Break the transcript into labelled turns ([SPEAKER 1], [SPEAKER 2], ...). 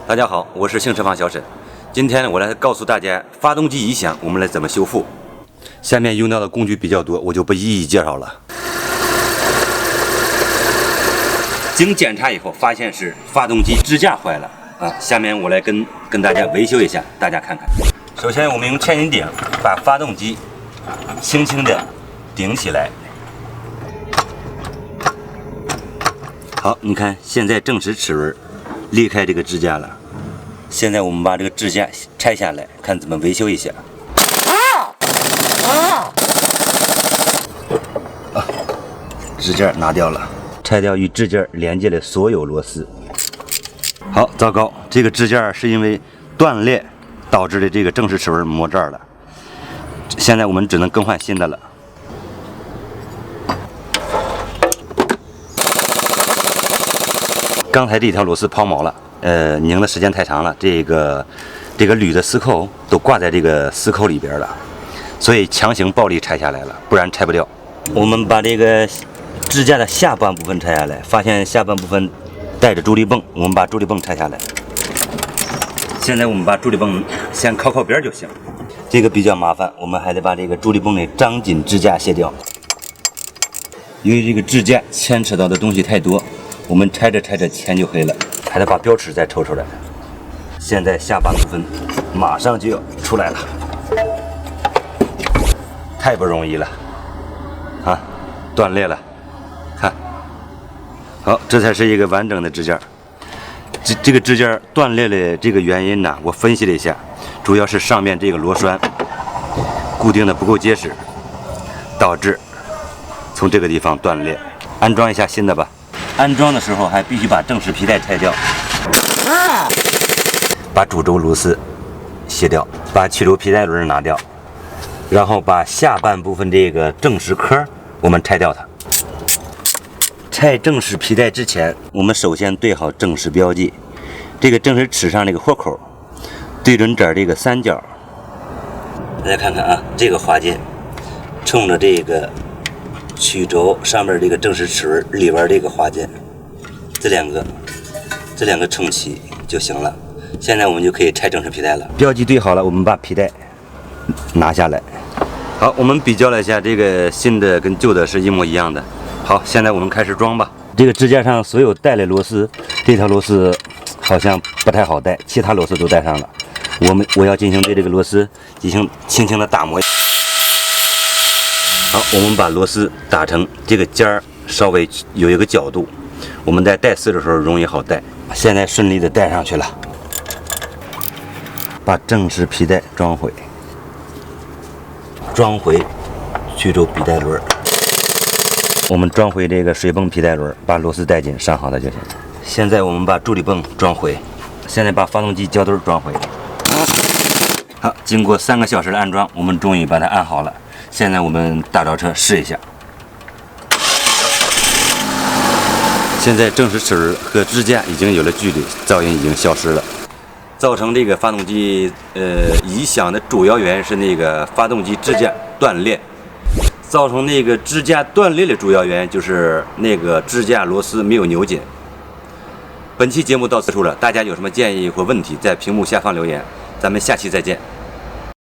[SPEAKER 1] 大家好，我是性车房小沈。今天呢，我来告诉大家发动机异响我们来怎么修复。下面用到的工具比较多，我就不一一介绍了。经检查以后，发现是发动机支架坏了啊。下面我来跟大家维修一下，大家看看。首先，我们用千斤顶把发动机轻轻的顶起来。好，你看现在正时齿轮离开这个支架了。现在我们把这个支架拆下来，看怎么维修一下。支架拿掉了，拆掉与支架连接的所有螺丝。好，糟糕，这个支架是因为断裂导致的这个正时齿轮磨这儿了。现在我们只能更换新的了。刚才这条螺丝抛锚了。拧的时间太长了，这个铝的丝扣都挂在这个丝扣里边了，所以强行暴力拆下来了，不然拆不掉。我们把这个支架的下半部分拆下来，发现下半部分带着助力泵，我们把助力泵拆下来。现在我们把助力泵先靠边就行，这个比较麻烦，我们还得把这个助力泵的张紧支架卸掉，因为这个支架牵扯到的东西太多，我们拆着铅就黑了。还得把标尺再抽出来。现在下半部分马上就要出来了，太不容易了啊！断裂了，看，好，这才是一个完整的支架。这个支架断裂的这个原因呢，我分析了一下，主要是上面这个螺栓固定的不够结实，导致从这个地方断裂。安装一下新的吧。安装的时候还必须把正时皮带拆掉，把主轴螺丝卸掉，把曲轴皮带轮拿掉，然后把下半部分这个正时壳我们拆掉它。拆正时皮带之前，我们首先对好正时标记，这个正时齿上这个豁口对准这儿这个三角，大家看看啊，这个滑键冲着这个曲轴上面这个正时齿轮里边这个滑键，这两个撑齐就行了。现在我们就可以拆正时皮带了。标记对好了，我们把皮带拿下来。好，我们比较了一下，这个新的跟旧的是一模一样的。好，现在我们开始装吧。这个支架上所有带的螺丝，这条螺丝好像不太好带，其他螺丝都带上了。我要进行对这个螺丝进行轻轻的打磨。好，我们把螺丝打成这个尖儿稍微有一个角度，我们在带丝的时候容易好带。现在顺利的带上去了，把正时皮带装回曲轴皮带轮，我们装回这个水泵皮带轮，把螺丝带紧上好的就行。现在我们把助力泵装回，现在把发动机胶墩装回。好，经过3个小时的安装，我们终于把它安好了。现在我们大着车试一下。现在正时齿轮和支架已经有了距离，噪音已经消失了。造成这个发动机异响的主要原因是那个发动机支架断裂。造成那个支架断裂的主要原因就是那个支架螺丝没有扭紧。本期节目到此结束了，大家有什么建议或问题，在屏幕下方留言。咱们下期再见。